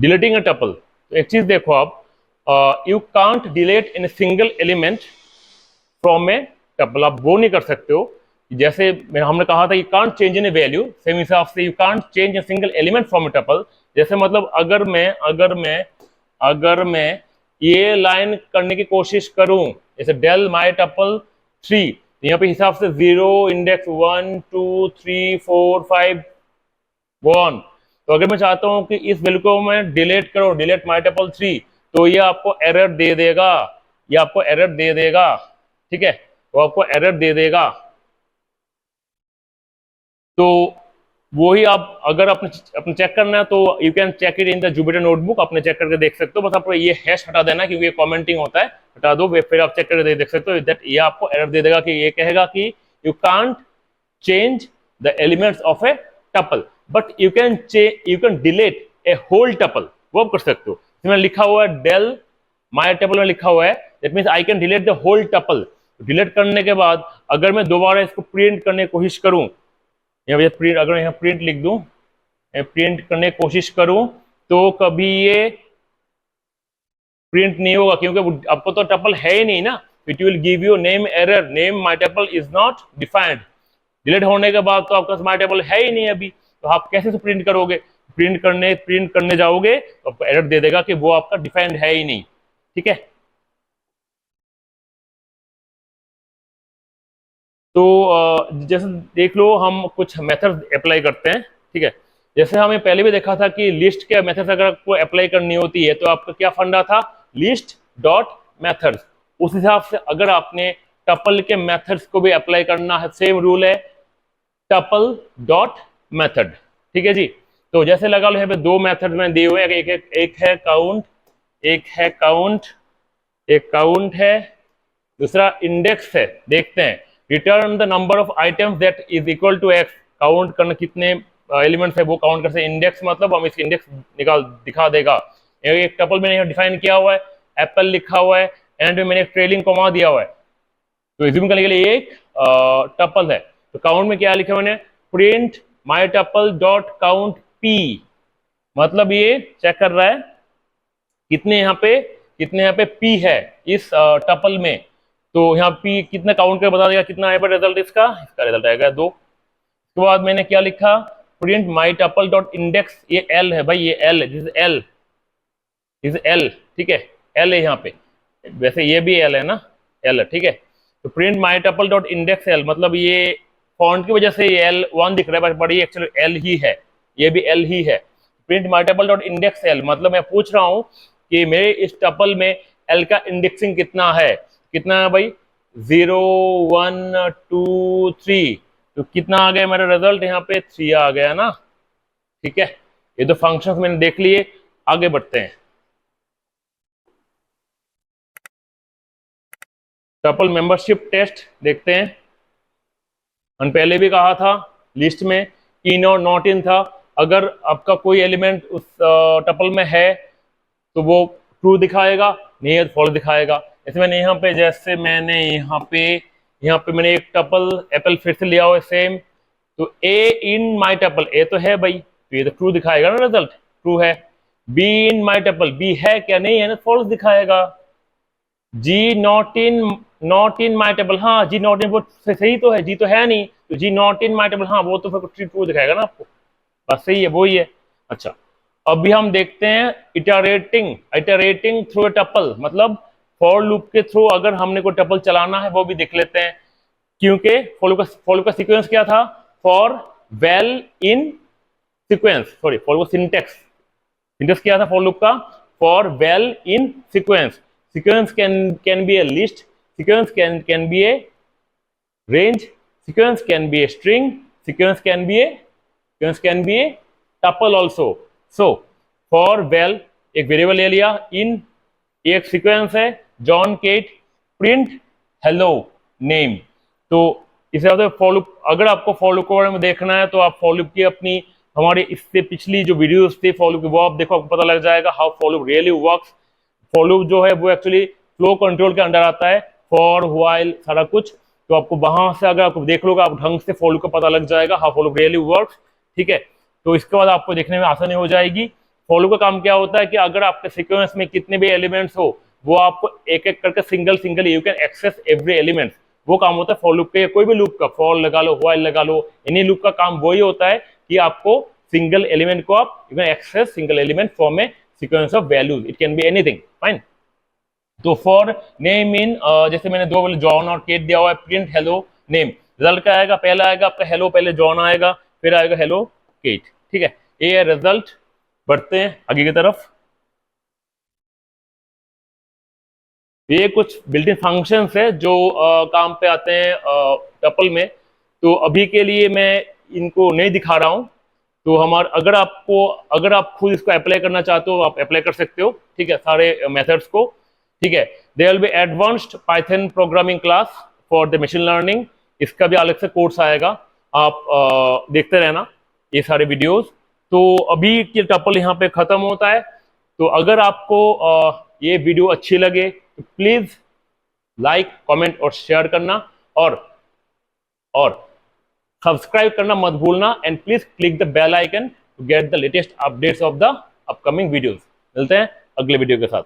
Deleting अ tuple, तो एक चीज देखो आप, you can't delete in single element from A tuple. आप वो नहीं कर सकते हो, जैसे हमने कहा था you can't change in A value, same हिसाब से you can't change a single element from A tuple. जैसे मतलब अगर मैं ये लाइन करने की कोशिश करूं, जैसे डेल माई टपल 3, यहाँ पे हिसाब से 0 इंडेक्स 1 2 3 4 5 1। तो अगर मैं चाहता हूं कि इस वैल्यू को मैं डिलीट करूं, डिलीट माई टपल 3, तो ये आपको एरर दे देगा, ये आपको एरर दे देगा, ठीक है, वो आपको एरर दे देगा। तो वही आप अगर अपने चेक करना है तो you can check it in the Jupyter notebook, अपने चेक करके देख सकते हो। बस आपको ये हैश हटा देना क्योंकि ये कमेंटिंग होता है, हटा दो, फिर आप चेक करके देख सकते हो दैट ये आपको एरर दे देगा कि ये कहेगा कि you can't change the elements of a tuple but you can delete a whole tuple, वो आप कर सकते हो। इसमें लिखा हुआ है डेल माई टपल में लिखा हुआ है, that means I can delete the whole tuple. Delete करने के बाद अगर मैं दोबारा इसको प्रिंट करने की कोशिश करूं, यहाँ प्रिंट, अगर यहाँ प्रिंट लिख दूं, प्रिंट करने की कोशिश करूं, तो कभी ये प्रिंट नहीं होगा क्योंकि आपको तो टपल है ही नहीं ना। It will give you name error, name my tuple is not defined. Delete होने के बाद तो आपका माई टपल है ही नहीं अभी, तो आप कैसे से प्रिंट करोगे? प्रिंट करने जाओगे तो आपको एरर दे देगा कि वो आपका डिफाइंड है ही नहीं, ठीक है। तो जैसे देख लो, हम कुछ मेथड अप्लाई करते हैं, ठीक है। जैसे हमें पहले भी देखा था कि लिस्ट के मेथड अगर आपको अप्लाई करनी होती है तो आपका क्या फंडा था, लिस्ट डॉट मेथड्स। उस हिसाब से अगर आपने टपल के मेथड्स को भी अप्लाई करना है, सेम रूल है, टपल डॉट मेथड, ठीक है जी। तो जैसे लगा लो यहाँ पे दो मेथड में दिए हुए हैं, एक है काउंट, एक काउंट है, दूसरा इंडेक्स है। देखते हैं, return the number of items that is equal to x, count करना कितने एलिमेंट्स है वो काउंट करते हैं। इंडेक्स मतलब हम इसके इंडेक्स दिखा देगा। एक टपल मैंने यहाँ डिफाइन किया हुआ है, एप्पल लिखा हुआ है, एंड में मैंने एक ट्रेलिंग कॉमा दिया हुआ है। तो रिज्यूम करने के लिए एक टपल है, तो काउंट में क्या लिखा मैंने, print my tuple dot count P, मतलब ये चेक कर रहा है कितने यहाँ पे पी है इस टपल में। तो यहाँ पी कितना काउंट कर बता देगा कितना है पर रिजल्ट, इसका रिजल्ट आएगा 2। उसके बाद मैंने क्या लिखा, print my tuple dot index, ये एल है भाई, ये एल है, दिस एल, ठीक है, एल है यहाँ पे, वैसे ये भी एल है ना, एल है, ठीक है। तो print my tuple dot index L, मतलब ये फॉन्ट की वजह से ये एल 1 दिख रहा है बट ये एक्चुअली एल ही है, ये भी एल ही है। Print my tuple dot index L, मतलब मैं पूछ रहा हूँ कि मेरे इस टपल में एल का इंडेक्सिंग कितना है, कितना है भाई, 0 1 2 3, तो कितना आ गया मेरा रिजल्ट, यहाँ पे 3 आ गया ना, ठीक है। ये तो फंक्शंस मैंने देख लिए, आगे बढ़ते हैं। टपल मेंबरशिप टेस्ट देखते हैं। हमने पहले भी कहा था लिस्ट में इन और नॉट इन था, अगर आपका कोई एलिमेंट उस टपल में है तो वो ट्रू दिखाएगा, नहीं है तो फॉल्स दिखाएगा। जैसे मैंने यहाँ पे मैंने एक टपल एप्पल फिर से लिया हुआ है सेम, तो ए इन माई टपल, ए तो है भाई, तो ये तो ट्रू दिखाएगा ना, रिजल्ट ट्रू है। B in my tuple, b है क्या, नहीं है ना, फॉल्स दिखाएगा। जी नॉट इन माई टेबल, हाँ जी नॉट इन वो सही तो है, जी तो है नहीं, तो जी नॉट इन माई टेबल, हाँ वो तो फिर ट्रू दिखाएगा ना आपको, बस सही है, वो ही है। अच्छा, अभी हम देखते हैं इटरेटिंग थ्रू ए टपल, मतलब फॉर लूप के थ्रू अगर हमने कोई टपल चलाना है वो भी देख लेते हैं। क्योंकि फॉर का सीक्वेंस क्या था, for well in sequence, sorry for का सिंटेक्स क्या था फॉर लूप का, for well in sequence. Sequence can be a list, sequence can be a range, sequence can be a string, sequence can be a tuple also. So for val एक variable ले लिया, in एक sequence है, जॉन केट print hello name. तो इस तरह से फॉर लूप, अगर आपको फॉर लूप के बारे में देखना है तो आप फॉर लूप की अपनी हमारी इससे पिछली जो वीडियोस थी फॉर लूप की, वो आप देखो, आपको पता लग जाएगा how for loop really works. For loop जो है वो एक्चुअली फ्लो कंट्रोल के अंडर आता है, फॉर व्हाइल सारा कुछ। तो आपको वहां से अगर आपको देख लोगे आप ढंग से फॉर लूप का पता लग जाएगा, how for loop really works, ठीक है। तो इसके बाद आपको देखने में आसानी हो जाएगी। फॉर लूप का काम क्या होता है कि अगर आपके सीक्वेंस में कितने भी एलिमेंट्स हो वो आपको एक एक करके single you can access every element, वो काम होता है फॉर लूप का। कोई भी लूप का, फॉर लगा लो, व्हाइल लगा लो, एनी लूप का काम वही होता है कि आपको सिंगल एलिमेंट को आप you can access single element from a sequence of values, it can be anything, fine. तो फॉर नेम इन जैसे मैंने दो जॉन और केट दिया हुआ है, प्रिंट हेलो नेम, रिजल्ट क्या आएगा, पहला आएगा आपका हेलो, पहले जॉन आएगा, फिर आएगा हेलो केट, ठीक है, ये है रिजल्ट। बढ़ते हैं आगे की तरफ। ये कुछ बिल्ट इन फंक्शंस है जो काम पे आते हैं टपल में, तो अभी के लिए मैं इनको नहीं दिखा रहा हूं। तो अगर आप खुद इसको अप्लाई करना चाहते हो आप अप्लाई कर सकते हो, ठीक है, सारे मेथड्स को, ठीक है। There will be advanced Python programming class for the machine learning, इसका भी अलग से कोर्स आएगा, आप देखते रहना ये सारे वीडियोस। तो अभी के टपल यहाँ पे खत्म होता है। तो अगर आपको ये वीडियो अच्छी लगे तो प्लीज लाइक, कमेंट और शेयर करना, और सब्सक्राइब करना मत भूलना, and please click the bell icon to get the latest updates of the upcoming videos. मिलते हैं अगले वीडियो के साथ।